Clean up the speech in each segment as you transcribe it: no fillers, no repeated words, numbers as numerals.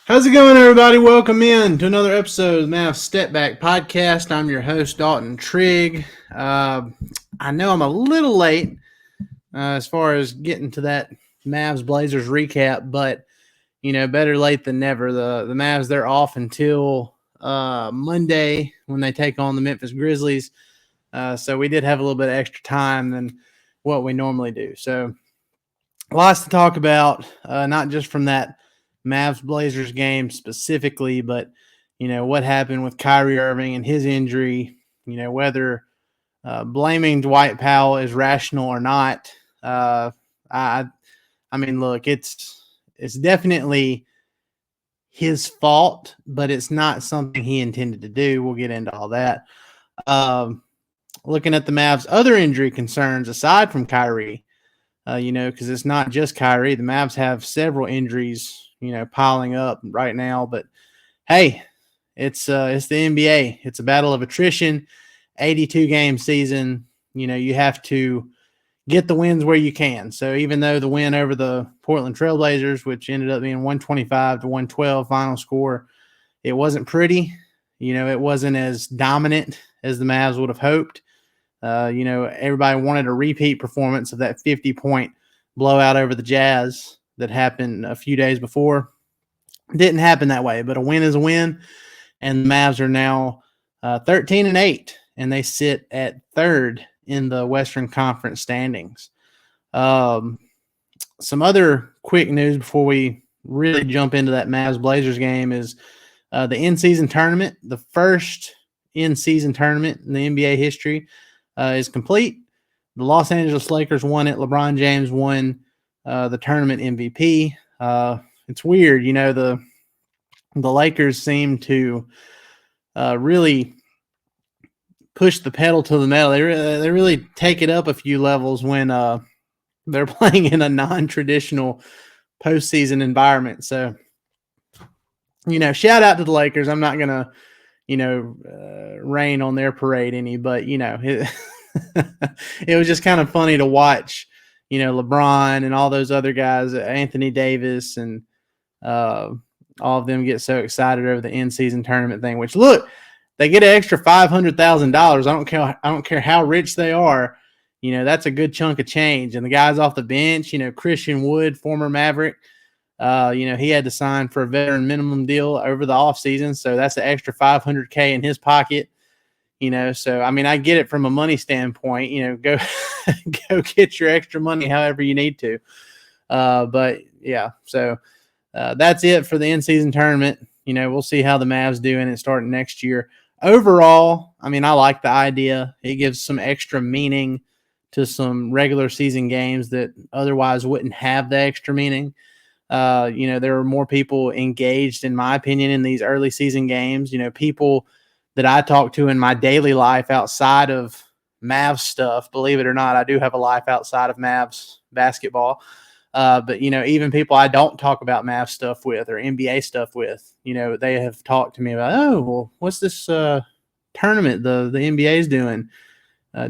How's it going, everybody? Welcome in to another episode of the Mavs Step Back Podcast. I'm your host, Dalton Trigg. I know I'm a little late as far as getting to that Mavs Blazers recap, but better late than never. The Mavs, they're off until Monday when they take on the Memphis Grizzlies. So we did have a little bit of extra time than what we normally do. So lots to talk about, not just from that Mavs Blazers game specifically, but what happened with Kyrie Irving and his injury, whether blaming Dwight Powell is rational or not. I mean, look, it's definitely his fault, but it's not something he intended to do. We'll get into all that. Looking at the Mavs' other injury concerns aside from Kyrie, because it's not just Kyrie. The Mavs have several injuries piling up right now. But hey, it's the NBA. It's a battle of attrition. 82-game season. You have to get the wins where you can. So even though the win over the Portland Trailblazers, which ended up being 125-112 final score, it wasn't pretty. It wasn't as dominant as the Mavs would have hoped. Everybody wanted a repeat performance of that 50-point blowout over the Jazz that happened a few days before. Didn't happen that way, but a win is a win. And the Mavs are now 13-8, and they sit at third in the Western Conference standings. Some other quick news before we really jump into that Mavs-Blazers game is the in-season tournament. The first in-season tournament in the NBA history is complete. The Los Angeles Lakers won it. LeBron James won the tournament MVP. It's weird, the Lakers seem to really push the pedal to the metal. They really take it up a few levels when they're playing in a non-traditional postseason environment. So, shout out to the Lakers. I'm not gonna, rain on their parade any, but it was just kind of funny to watch. LeBron and all those other guys, Anthony Davis, and all of them get so excited over the in-season tournament thing. Which, look, they get an extra $500,000. I don't care how rich they are. That's a good chunk of change. And the guys off the bench, Christian Wood, former Maverick, he had to sign for a veteran minimum deal over the offseason, so that's an extra $500K in his pocket. So I mean, I get it from a money standpoint. Go go get your extra money however you need to. But yeah, so that's it for the in-season tournament. We'll see how the Mavs do in it starting next year. Overall, I mean, I like the idea. It gives some extra meaning to some regular season games that otherwise wouldn't have the extra meaning. There are more people engaged, in my opinion, in these early season games. People that I talk to in my daily life outside of Mavs stuff. Believe it or not, I do have a life outside of Mavs basketball. But, even people I don't talk about Mavs stuff with or NBA stuff with, they have talked to me about, oh, well, what's this tournament the NBA is doing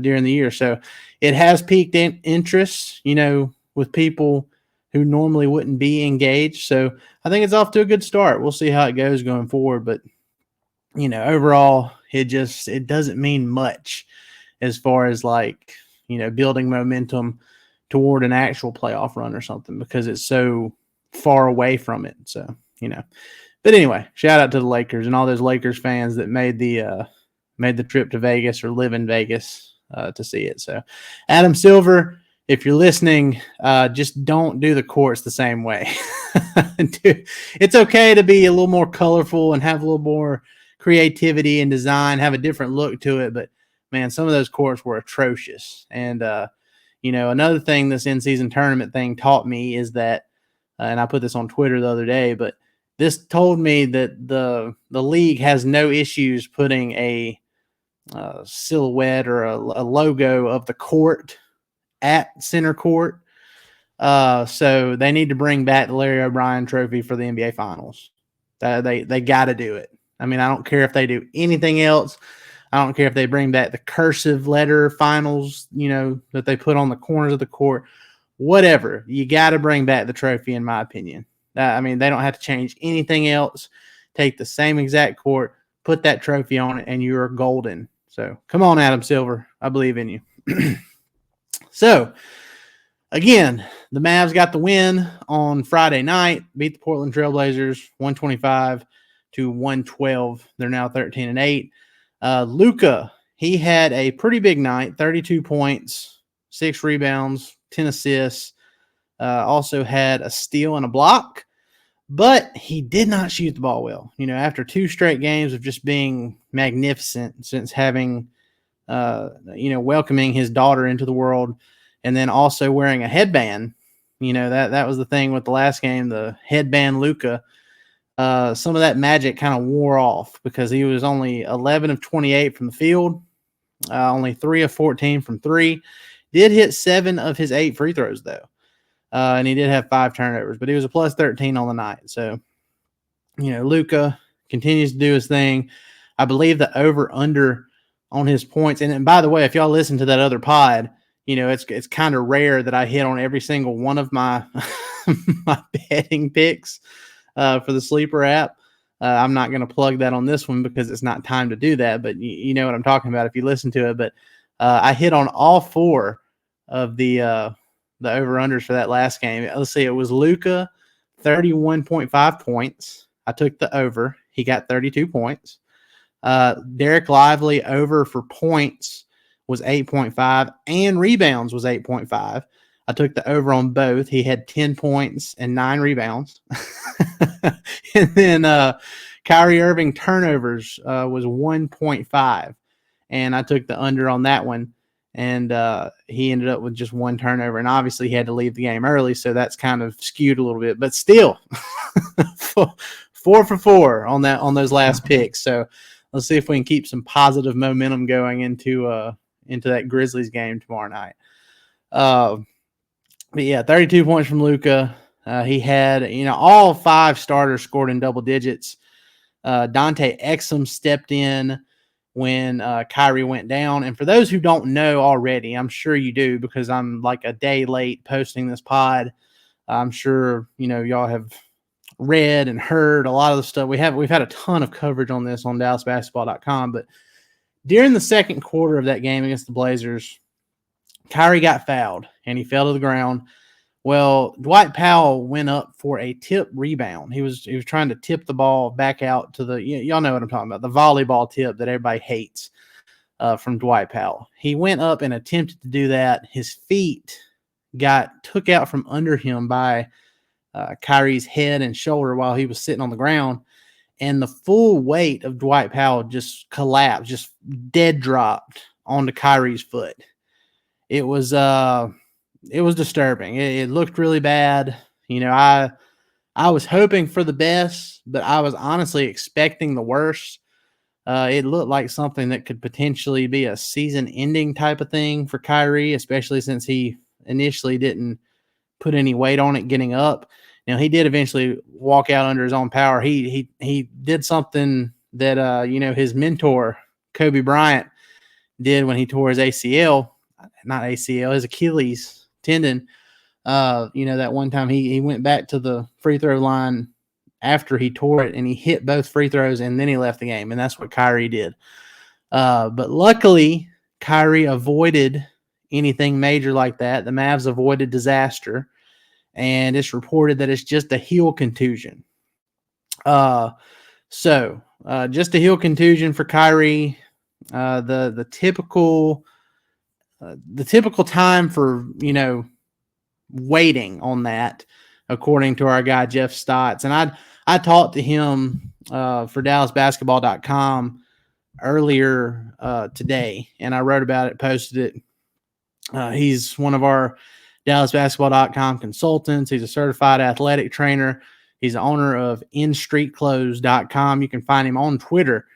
during the year? So it has piqued interest, with people who normally wouldn't be engaged. So I think it's off to a good start. We'll see how it goes going forward. But, overall, it doesn't mean much as far as building momentum toward an actual playoff run or something because it's so far away from it. So, but anyway, shout out to the Lakers and all those Lakers fans that made the trip to Vegas or live in Vegas to see it. So Adam Silver, if you're listening, just don't do the courts the same way. It's okay to be a little more colorful and have a little more creativity and design, have a different look to it. But man, some of those courts were atrocious. And, another thing this in-season tournament thing taught me is that, and I put this on Twitter the other day, but this told me that the league has no issues putting a silhouette or a logo of the court at center court. So they need to bring back the Larry O'Brien trophy for the NBA Finals. They got to do it. I mean, I don't care if they do anything else. I don't care if they bring back the cursive letter finals, that they put on the corners of the court. Whatever. You got to bring back the trophy, in my opinion. I mean, they don't have to change anything else. Take the same exact court, put that trophy on it, and you're golden. So come on, Adam Silver. I believe in you. So, again, the Mavs got the win on Friday night, beat the Portland Trailblazers 125-112. They're now 13-8. Luka, he had a pretty big night, 32 points, 6 rebounds, 10 assists. Also had a steal and a block, but he did not shoot the ball well. After 2 straight games of just being magnificent since having, welcoming his daughter into the world, and then also wearing a headband. That was the thing with the last game, the headband Luka. Some of that magic kind of wore off because he was only 11 of 28 from the field, only 3 of 14 from 3. Did hit 7 of his 8 free throws, though. And he did have 5 turnovers, but he was a plus 13 on the night. So, Luka continues to do his thing. I believe the over-under on his points. And by the way, if y'all listen to that other pod, it's kind of rare that I hit on every single one of my my betting picks for the Sleeper app. I'm not going to plug that on this one because it's not time to do that, but you know what I'm talking about if you listen to it. But I hit on all 4 of the over-unders for that last game. Let's see, it was Luka, 31.5 points. I took the over. He got 32 points. Derek Lively over for points was 8.5 and rebounds was 8.5. I took the over on both. He had 10 points and 9 rebounds. And then Kyrie Irving turnovers was 1.5. And I took the under on that one. And he ended up with just 1 turnover. And obviously he had to leave the game early, so that's kind of skewed a little bit. But still, 4 for 4 on those last picks. So let's see if we can keep some positive momentum going into that Grizzlies game tomorrow night. But yeah, 32 points from Luka. He had, all 5 starters scored in double digits. Dante Exum stepped in when Kyrie went down. And for those who don't know already, I'm sure you do because I'm like a day late posting this pod. I'm sure, y'all have read and heard a lot of the stuff. We've had a ton of coverage on this on DallasBasketball.com. But during the second quarter of that game against the Blazers, Kyrie got fouled and he fell to the ground. Well, Dwight Powell went up for a tip rebound. He was trying to tip the ball back out to y'all know what I'm talking about, the volleyball tip that everybody hates from Dwight Powell. He went up and attempted to do that. His feet got took out from under him by Kyrie's head and shoulder while he was sitting on the ground. And the full weight of Dwight Powell just collapsed, just dead dropped onto Kyrie's foot. It was disturbing. It looked really bad. I was hoping for the best, but I was honestly expecting the worst. It looked like something that could potentially be a season-ending type of thing for Kyrie, especially since he initially didn't put any weight on it getting up. Now, he did eventually walk out under his own power. He did something that, his mentor, Kobe Bryant, did when he tore his ACL. Not ACL, his Achilles tendon. That one time he went back to the free throw line after he tore it and he hit both free throws and then he left the game. And that's what Kyrie did. But luckily, Kyrie avoided anything major like that. The Mavs avoided disaster. And it's reported that it's just a heel contusion. So just a heel contusion for Kyrie. The typical time for, waiting on that, according to our guy, Jeff Stotts. And I talked to him for DallasBasketball.com earlier today, and I wrote about it, posted it. He's one of our DallasBasketball.com consultants. He's a certified athletic trainer. He's the owner of InStreetClothes.com. You can find him on Twitter,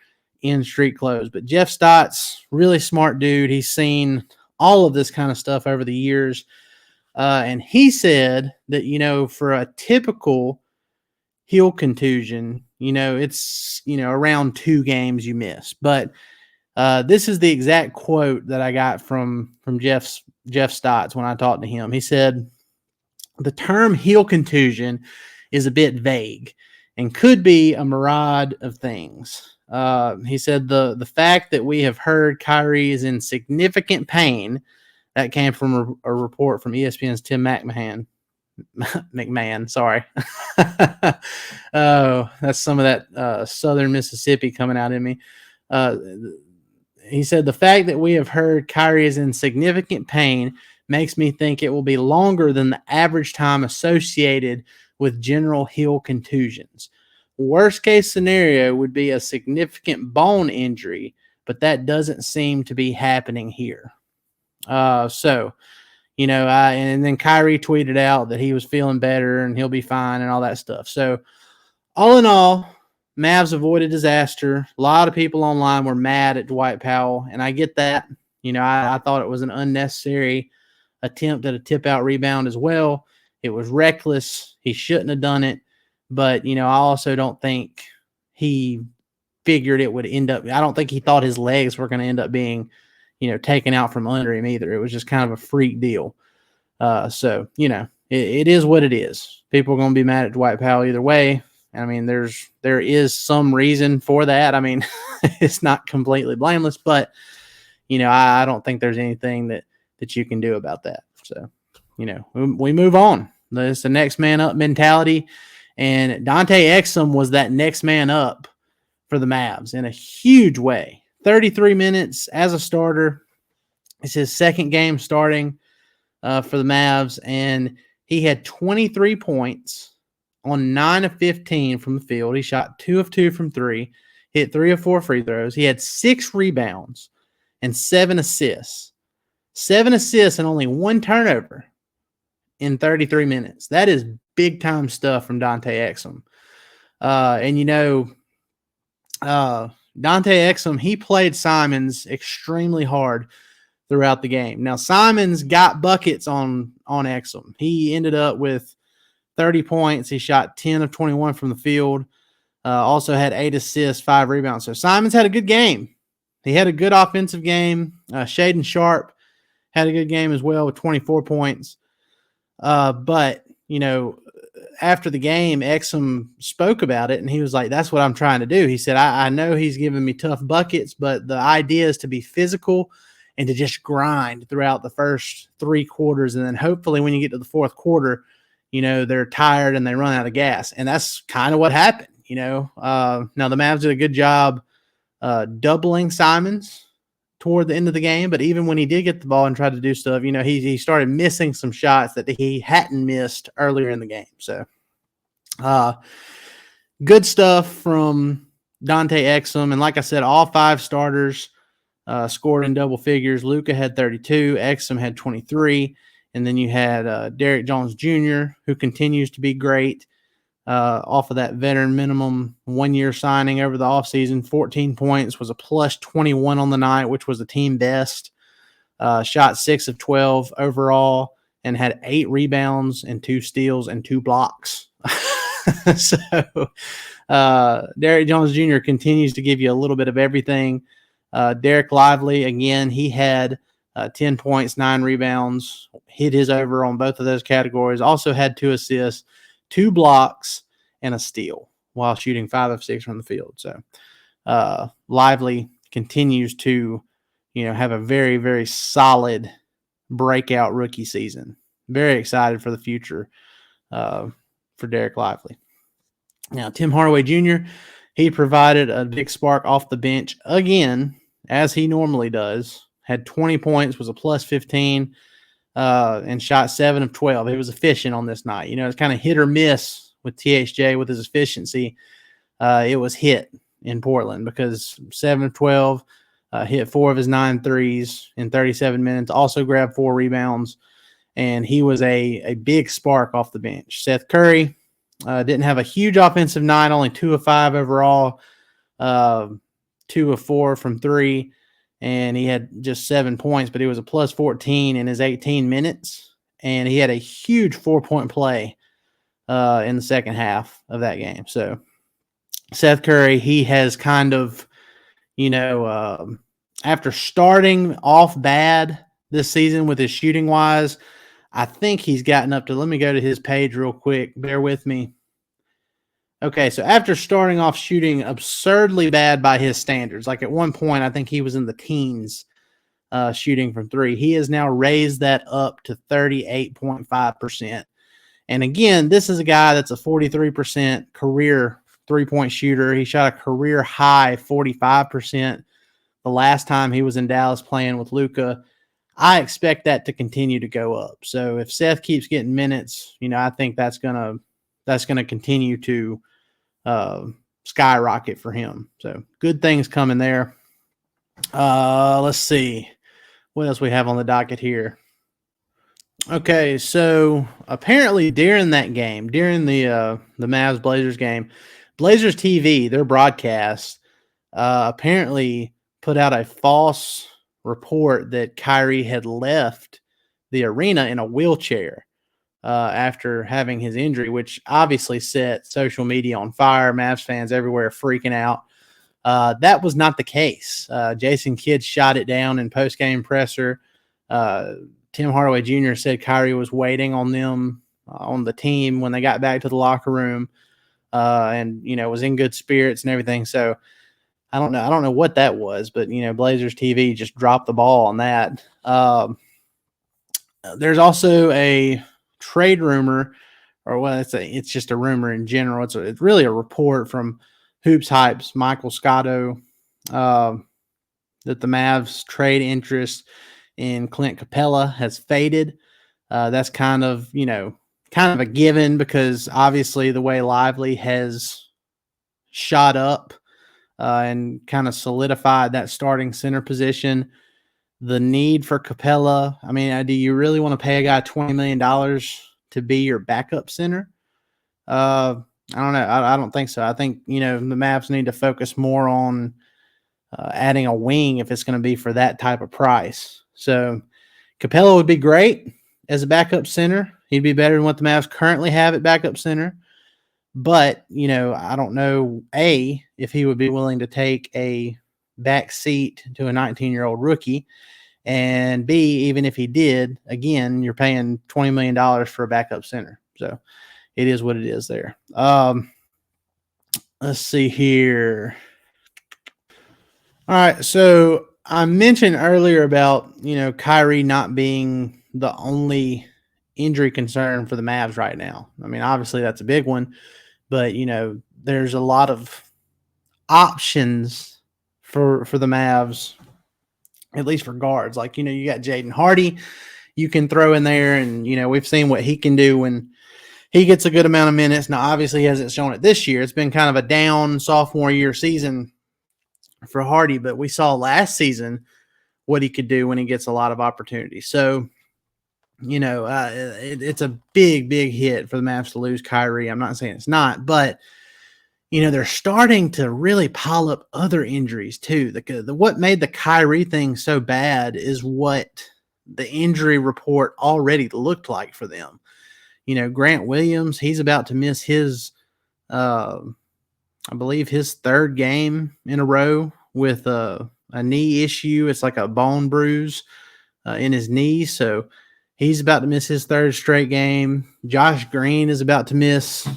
InStreetClothes. But Jeff Stotts, really smart dude. He's seen all of this kind of stuff over the years. And he said that, for a typical heel contusion, it's, around 2 games you miss. But this is the exact quote that I got from Jeff Stotts when I talked to him. He said, "The term heel contusion is a bit vague and could be a myriad of things. He said the fact that we have heard Kyrie is in significant pain, that came from a report from ESPN's Tim McMahon, sorry. Oh, that's some of that Southern Mississippi coming out in me. He said the fact that we have heard Kyrie is in significant pain makes me think it will be longer than the average time associated with general heel contusions. Worst case scenario would be a significant bone injury, but that doesn't seem to be happening here. And then Kyrie tweeted out that he was feeling better and he'll be fine and all that stuff. So all in all, Mavs avoided disaster. A lot of people online were mad at Dwight Powell, and I get that. I thought it was an unnecessary attempt at a tip-out rebound as well. It was reckless. He shouldn't have done it. But, I also don't think he figured it would end up – I don't think he thought his legs were going to end up being, taken out from under him either. It was just kind of a freak deal. It is what it is. People are going to be mad at Dwight Powell either way. I mean, there is some reason for that. I mean, it's not completely blameless, but, I don't think there's anything that you can do about that. So, we move on. It's the next man up mentality. And Dante Exum was that next man up for the Mavs in a huge way. 33 minutes as a starter. It's his second game starting for the Mavs, and he had 23 points on 9 of 15 from the field. He shot 2 of 2 from 3, hit 3 of 4 free throws. He had 6 rebounds and 7 assists. 7 assists and only 1 turnover in 33 minutes. That is big-time stuff from Dante Exum. Dante Exum, he played Simons extremely hard throughout the game. Now, Simons got buckets on Exum. He ended up with 30 points. He shot 10 of 21 from the field. Also had 8 assists, 5 rebounds. So Simons had a good game. He had a good offensive game. Shaedon Sharpe had a good game as well with 24 points. But after the game, Exum spoke about it, and he was like, that's what I'm trying to do. He said, I know he's giving me tough buckets, but the idea is to be physical and to just grind throughout the first 3 quarters. And then hopefully when you get to the fourth quarter, they're tired and they run out of gas. And that's kind of what happened, Now, the Mavs did a good job doubling Simons toward the end of the game. But even when he did get the ball and tried to do stuff, he started missing some shots that he hadn't missed earlier in the game. So good stuff from Dante Exum. And like I said, all 5 starters scored in double figures. Luka had 32. Exum had 23. And then you had Derrick Jones Jr., who continues to be great off of that veteran minimum 1-year signing over the offseason. 14 points, was a plus 21 on the night, which was a team best. Shot 6 of 12 overall and had 8 rebounds and 2 steals and 2 blocks. So Derrick Jones Jr. continues to give you a little bit of everything. Derek Lively, again, he had 10 points, 9 rebounds, hit his over on both of those categories. Also had 2 assists, 2 blocks, and a steal while shooting 5 of 6 from the field. So Lively continues to, have a very, very solid breakout rookie season. Very excited for the future for Derek Lively. Now, Tim Hardaway Jr., he provided a big spark off the bench again, as he normally does. Had 20 points, was a plus 15, and shot 7 of 12. He was efficient on this night. It's kind of hit or miss with THJ with his efficiency. It was hit in Portland because 7 of 12, hit 4 of his 9 threes in 37 minutes, also grabbed 4 rebounds, and he was a big spark off the bench. Seth Curry didn't have a huge offensive night, only 2 of 5 overall, 2 of 4 from 3. And he had just 7 points, but he was a plus 14 in his 18 minutes. And he had a huge 4-point play in the second half of that game. So Seth Curry, he has kind of, after starting off bad this season with his shooting wise, I think he's gotten up to, let me go to his page real quick. Bear with me. Okay, so after starting off shooting absurdly bad by his standards, like at one point, I think he was in the teens shooting from three. He has now raised that up to 38.5%. And again, this is a guy that's a 43% career three-point shooter. He shot a career high 45% the last time he was in Dallas playing with Luka. I expect that to continue to go up. So if Seth keeps getting minutes, I think that's gonna continue to skyrocket for him. So good things coming there. Let's see what else we have on the docket here. Okay, so apparently during that game, during the Mavs Blazers game, Blazers TV, their broadcast, apparently put out a false report that Kyrie had left the arena in a wheelchair after having his injury, which obviously set social media on fire. Mavs fans everywhere freaking out. That was not the case. Jason Kidd shot it down in post-game presser. Tim Hardaway Jr. said Kyrie was waiting on them, on the team when they got back to the locker room, and was in good spirits and everything. So I don't know what that was, but Blazers TV just dropped the ball on that. There's also a trade rumor, or it's just a rumor in general. It's really a report from Hoops Hype's Michael Scotto that the Mavs trade interest in Clint Capella has faded. That's kind of a given because obviously the way Lively has shot up and kind of solidified that starting center position. The need for Capella. I mean, do you really want to pay a guy $20 million to be your backup center? I don't know. I don't think so. I think, the Mavs need to focus more on adding a wing if it's going to be for that type of price. So Capella would be great as a backup center. He'd be better than what the Mavs currently have at backup center. But, I don't know, A, if he would be willing to take a back seat to a 19-year-old rookie. And B, even if he did, again, you're paying $20 million for a backup center. So it is what it is there. Let's see here. All right, so I mentioned earlier about, Kyrie not being the only injury concern for the Mavs right now. I mean, obviously that's a big one, but, there's a lot of options for the Mavs, at least for guards. Like, you got Jaden Hardy you can throw in there, and, we've seen what he can do when he gets a good amount of minutes. Now, obviously, he hasn't shown it this year. It's been kind of a down sophomore year season for Hardy, but we saw last season what he could do when he gets a lot of opportunity. So, it's a big, big hit for the Mavs to lose Kyrie. I'm not saying it's not, but, they're starting to really pile up other injuries too. What made the Kyrie thing so bad is what the injury report already looked like for them. Grant Williams, he's about to miss his, I believe his third game in a row with a knee issue. It's like a bone bruise in his knee. So he's about to miss his third straight game. Josh Green is about to miss.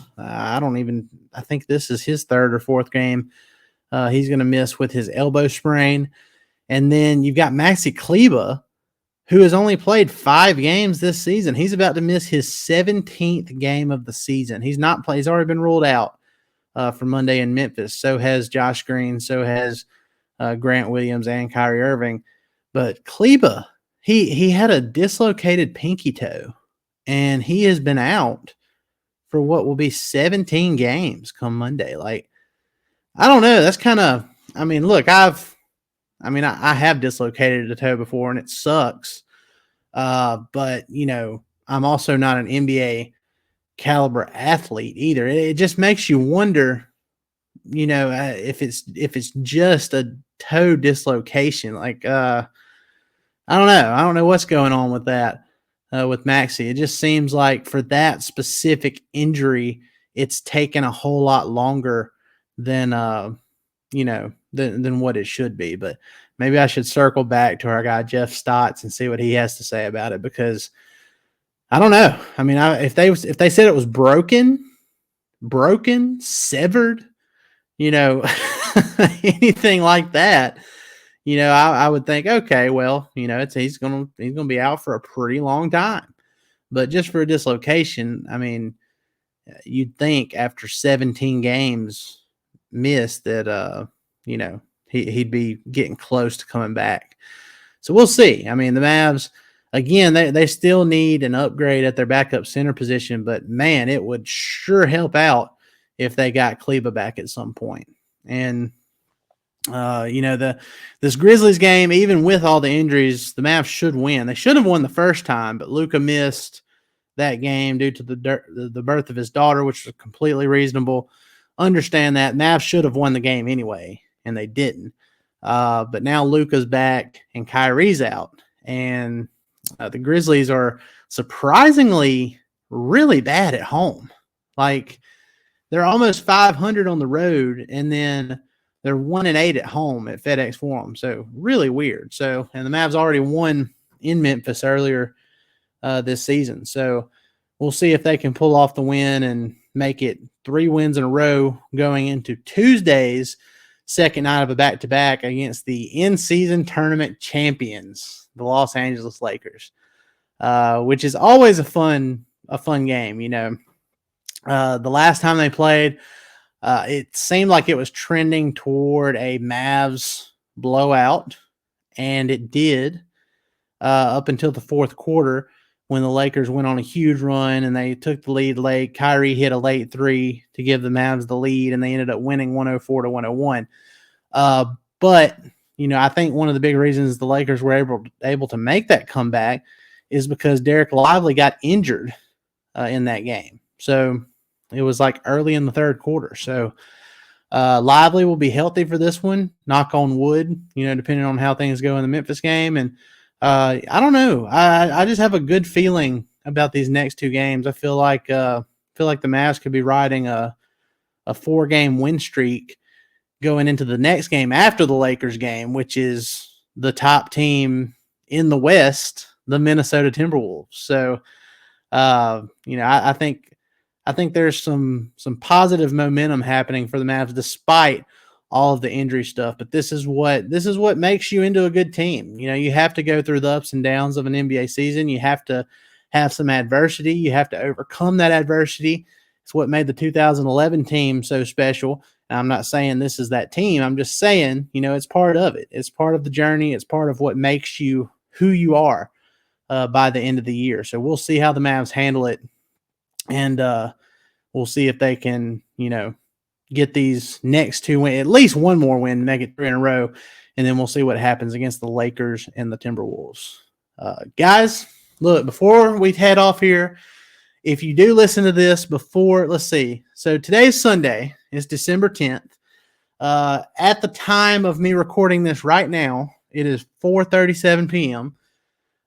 I think this is his third or fourth game. He's going to miss with his elbow sprain. And then you've got Maxi Kleber, who has only played 5 games this season. He's about to miss his 17th game of the season. He's already been ruled out for Monday in Memphis. So has Josh Green. So has Grant Williams and Kyrie Irving. But Kleber, he had a dislocated pinky toe, and he has been out for what will be 17 games come Monday. Like, I don't know. That's kind of, look, I have dislocated a toe before, and it sucks. But, I'm also not an NBA caliber athlete either. It just makes you wonder, if it's just a toe dislocation. Like, I don't know. I don't know what's going on with that, with Maxi. It just seems like for that specific injury, it's taken a whole lot longer than what it should be. But maybe I should circle back to our guy Jeff Stotts and see what he has to say about it, because I don't know. If they said it was broken, broken, severed, anything like that, I would think, okay, well, he's gonna be out for a pretty long time. But just for a dislocation, I mean, you'd think after 17 games missed that he'd be getting close to coming back. So we'll see. I mean, the Mavs, again, they still need an upgrade at their backup center position, but man, it would sure help out if they got Kleber back at some point. And this Grizzlies game, even with all the injuries, the Mavs should win. They should have won the first time, but Luka missed that game due to the birth of his daughter, which was completely reasonable. Understand that. Mavs should have won the game anyway, and they didn't. But now Luka's back and Kyrie's out, and the Grizzlies are surprisingly really bad at home. Like, they're almost 500 on the road, and then they're 1-8 at home at FedEx Forum. So really weird. So, and the Mavs already won in Memphis earlier this season. So we'll see if they can pull off the win and make it 3 wins in a row going into Tuesday's second night of a back-to-back against the in-season tournament champions, the Los Angeles Lakers, which is always a fun game. The last time they played, it seemed like it was trending toward a Mavs blowout, and it did up until the fourth quarter when the Lakers went on a huge run and they took the lead late. Kyrie hit a late 3 to give the Mavs the lead, and they ended up winning 104-101. But, I think one of the big reasons the Lakers were able to make that comeback is because Derek Lively got injured in that game. So it was like early in the third quarter. So Lively will be healthy for this one, knock on wood, depending on how things go in the Memphis game. And I don't know. I just have a good feeling about these next 2 games. I feel like the Mavs could be riding a 4-game win streak going into the next game after the Lakers game, which is the top team in the West, the Minnesota Timberwolves. So, I think there's some positive momentum happening for the Mavs despite all of the injury stuff. But this is what makes you into a good team. You have to go through the ups and downs of an NBA season. You have to have some adversity. You have to overcome that adversity. It's what made the 2011 team so special. And I'm not saying this is that team. I'm just saying, it's part of it. It's part of the journey. It's part of what makes you who you are by the end of the year. So we'll see how the Mavs handle it. And we'll see if they can, get these next 2 wins, at least one more win, make it 3 in a row. And then we'll see what happens against the Lakers and the Timberwolves. Guys, look, before we head off here, if you do listen to this before, let's see. So today's Sunday is December 10th. At the time of me recording this right now, it is 4:37 p.m.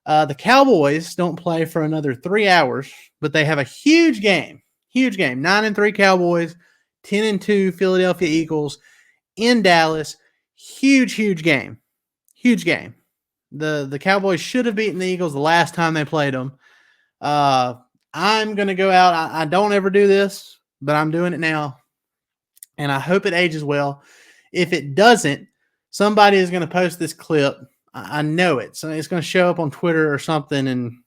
The Cowboys don't play for another 3 hours, but they have a huge game. 9-3 Cowboys, 10-2 Philadelphia Eagles in Dallas. Huge game. The Cowboys should have beaten the Eagles the last time they played them. I'm going to go out. I don't ever do this, but I'm doing it now. And I hope it ages well. If it doesn't, somebody is going to post this clip. I know it. So it's going to show up on Twitter or something, and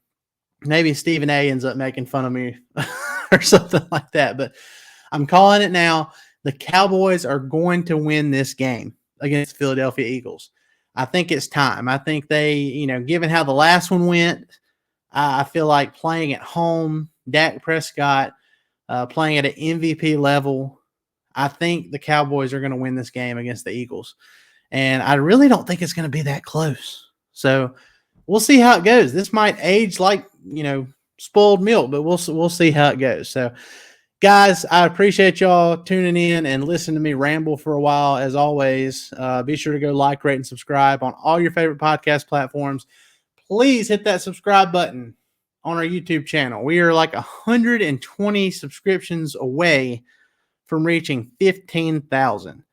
maybe Stephen A ends up making fun of me or something like that. But I'm calling it now. The Cowboys are going to win this game against the Philadelphia Eagles. I think it's time. I think they, given how the last one went, I feel like playing at home, Dak Prescott playing at an MVP level, I think the Cowboys are going to win this game against the Eagles. And I really don't think it's going to be that close. So we'll see how it goes. This might age like, spoiled milk, but we'll see how it goes. So, guys, I appreciate y'all tuning in and listening to me ramble for a while. As always, be sure to go like, rate, and subscribe on all your favorite podcast platforms. Please hit that subscribe button on our YouTube channel. We are like 120 subscriptions away from reaching 15,000.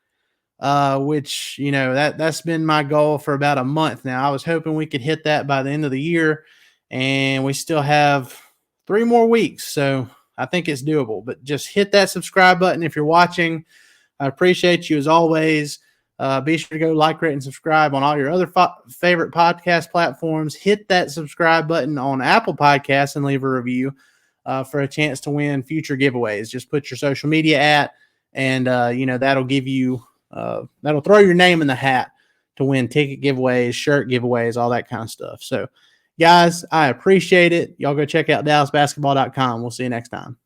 Which, that's been my goal for about a month now. I was hoping we could hit that by the end of the year, and we still have 3 more weeks. So I think it's doable, but just hit that subscribe button if you're watching. I appreciate you as always. Be sure to go like, rate, and subscribe on all your other favorite podcast platforms. Hit that subscribe button on Apple Podcasts and leave a review for a chance to win future giveaways. Just put your social media at, and that'll give you that'll throw your name in the hat to win ticket giveaways, shirt giveaways, all that kind of stuff. So, guys, I appreciate it. Y'all go check out DallasBasketball.com. We'll see you next time.